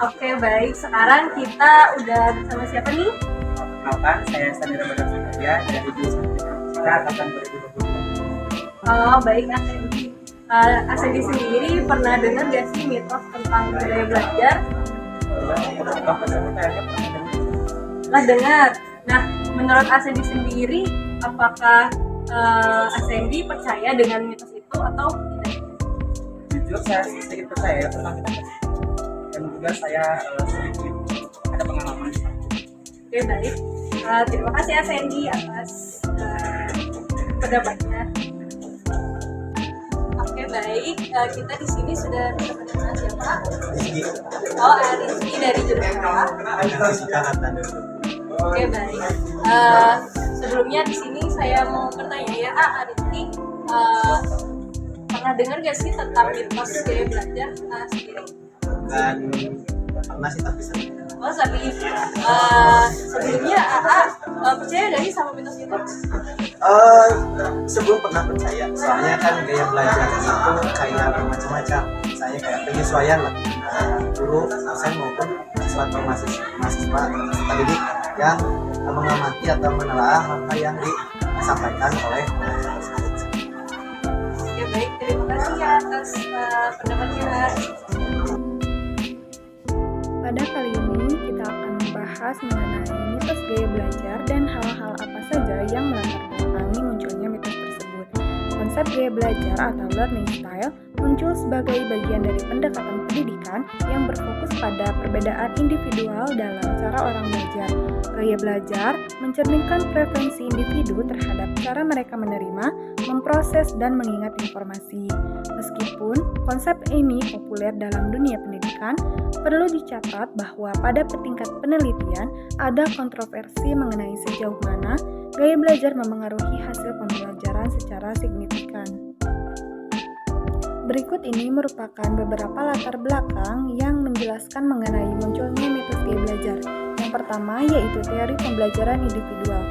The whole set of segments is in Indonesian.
Oke, baik. Sekarang kita udah bersama siapa nih? Perkenalkan, saya Sandra Badak Sukarya dari jurusan Fisika angkatan 2022. Oh, baik, Asendi. Asendi sendiri pernah dengar gak sih mitos tentang budaya belajar? Pernah dengar. Nah, menurut Asendi sendiri, apakah Asendi percaya dengan mitos itu atau tidak? Jujur saya sedikit percaya tentang itu dan juga saya sedikit ada pengalaman. Oke, baik. Terima kasih Asendi atas pendapatnya. Oke, baik. Kita di sini sudah bersama dengan siapa? Oh, Rizky dari jurusan apa? Oke, baik. Sebelumnya di sini saya mau bertanya ya, Rizky, pernah dengar gak sih tentang mitos gaya belajar sendiri? Dan pernah sih tapi sering. Oh, tapi sebelumnya percaya gak sih sama mitos itu? Sebelum pernah percaya, soalnya kan gaya belajar itu kayak bermacam-macam. Misalnya kayak penyesuaian lah guru, dosen maupun siswa atau mahasiswa didik yang mengamati atau menelaah hal yang disampaikan oleh Ya baik, terima kasih ya atas pendapatnya. Pada kali ini kita akan membahas mengenai mitos gaya belajar dan hal-hal apa saja yang melatar belakangi munculnya mitos tersebut. Konsep gaya belajar atau learning style muncul sebagai bagian dari pendekatan pendidikan yang berfokus pada perbedaan individual dalam cara orang belajar. Gaya belajar mencerminkan preferensi individu terhadap cara mereka menerima, memproses, dan mengingat informasi. Meskipun konsep ini populer dalam dunia pendidikan, perlu dicatat bahwa pada tingkat penelitian ada kontroversi mengenai sejauh mana gaya belajar memengaruhi hasil pembelajaran secara signifikan. Berikut ini merupakan beberapa latar belakang yang menjelaskan mengenai munculnya mitos gaya belajar. Yang pertama yaitu teori pembelajaran individual.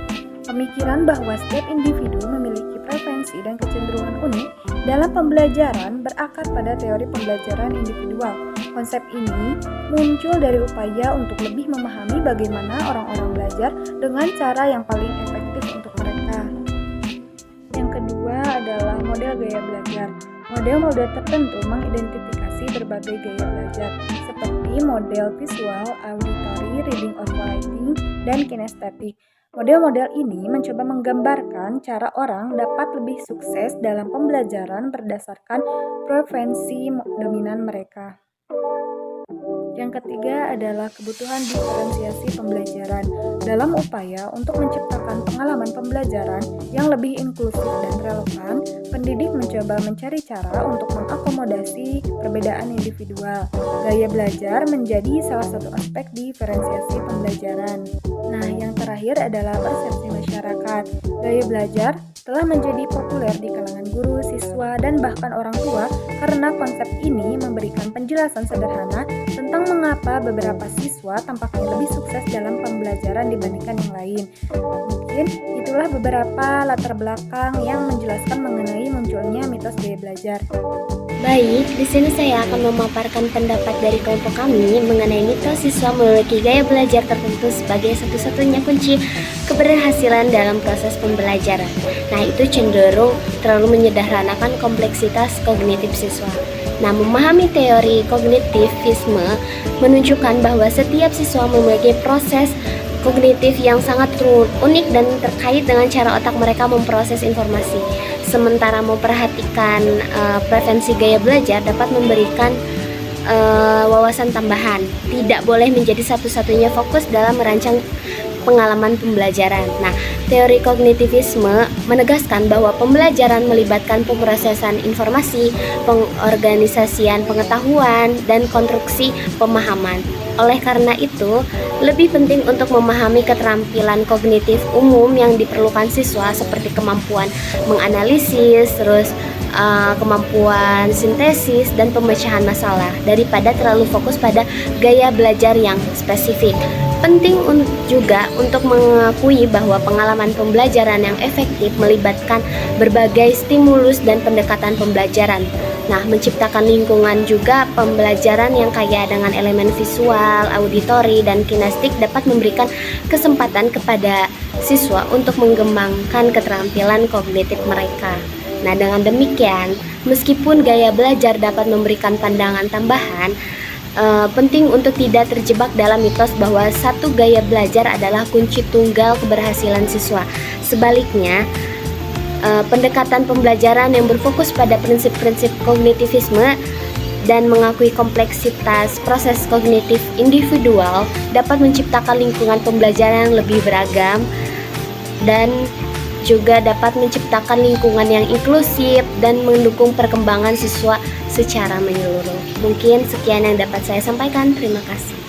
Pemikiran bahwa setiap individu memiliki preferensi dan kecenderungan unik dalam pembelajaran berakar pada teori pembelajaran individual. Konsep ini muncul dari upaya untuk lebih memahami bagaimana orang-orang belajar dengan cara yang paling efektif untuk mereka. Yang kedua adalah model gaya belajar. Model-model tertentu mengidentifikasi berbagai gaya belajar, seperti model visual, auditory, reading or writing, dan kinestetik. Model-model ini mencoba menggambarkan cara orang dapat lebih sukses dalam pembelajaran berdasarkan preferensi dominan mereka. Yang ketiga adalah kebutuhan diferensiasi pembelajaran. Dalam upaya untuk menciptakan pengalaman pembelajaran yang lebih inklusif dan relevan, pendidik mencoba mencari cara untuk mengakomodasi perbedaan individual. Gaya belajar menjadi salah satu aspek diferensiasi pembelajaran. Nah, yang terakhir adalah persepsi masyarakat. Gaya belajar telah menjadi populer di kalangan guru, siswa, dan bahkan orang tua karena konsep ini memberikan penjelasan sederhana tentang mengapa beberapa siswa tampaknya lebih sukses dalam pembelajaran dibandingkan yang lain. Mungkin itulah beberapa latar belakang yang menjelaskan mengenai munculnya mitos gaya belajar. Baik, di sini saya akan memaparkan pendapat dari kelompok kami mengenai mitos siswa memiliki gaya belajar tertentu sebagai satu-satunya kunci keberhasilan dalam proses pembelajaran. Nah, itu cenderung terlalu menyederhanakan kompleksitas kognitif siswa. Nah, memahami teori kognitivisme menunjukkan bahwa setiap siswa memiliki proses kognitif yang sangat unik dan terkait dengan cara otak mereka memproses informasi. Sementara memperhatikan preferensi gaya belajar dapat memberikan wawasan tambahan, tidak boleh menjadi satu-satunya fokus dalam merancang pengalaman pembelajaran. Nah, teori kognitivisme menegaskan bahwa pembelajaran melibatkan pemrosesan informasi, pengorganisasian pengetahuan, dan konstruksi pemahaman. Oleh karena itu, lebih penting untuk memahami keterampilan kognitif umum yang diperlukan siswa seperti kemampuan menganalisis, kemampuan sintesis, dan pemecahan masalah daripada terlalu fokus pada gaya belajar yang spesifik. Penting juga untuk mengakui bahwa pengalaman pembelajaran yang efektif melibatkan berbagai stimulus dan pendekatan pembelajaran. Nah, menciptakan lingkungan juga pembelajaran yang kaya dengan elemen visual, auditori, dan kinestetik dapat memberikan kesempatan kepada siswa untuk mengembangkan keterampilan kognitif mereka. Nah, dengan demikian, meskipun gaya belajar dapat memberikan pandangan tambahan, penting untuk tidak terjebak dalam mitos bahwa satu gaya belajar adalah kunci tunggal keberhasilan siswa. Sebaliknya, pendekatan pembelajaran yang berfokus pada prinsip-prinsip kognitivisme dan mengakui kompleksitas proses kognitif individual dapat menciptakan lingkungan pembelajaran yang lebih beragam dan juga dapat menciptakan lingkungan yang inklusif dan mendukung perkembangan siswa secara menyeluruh. Mungkin sekian yang dapat saya sampaikan. Terima kasih.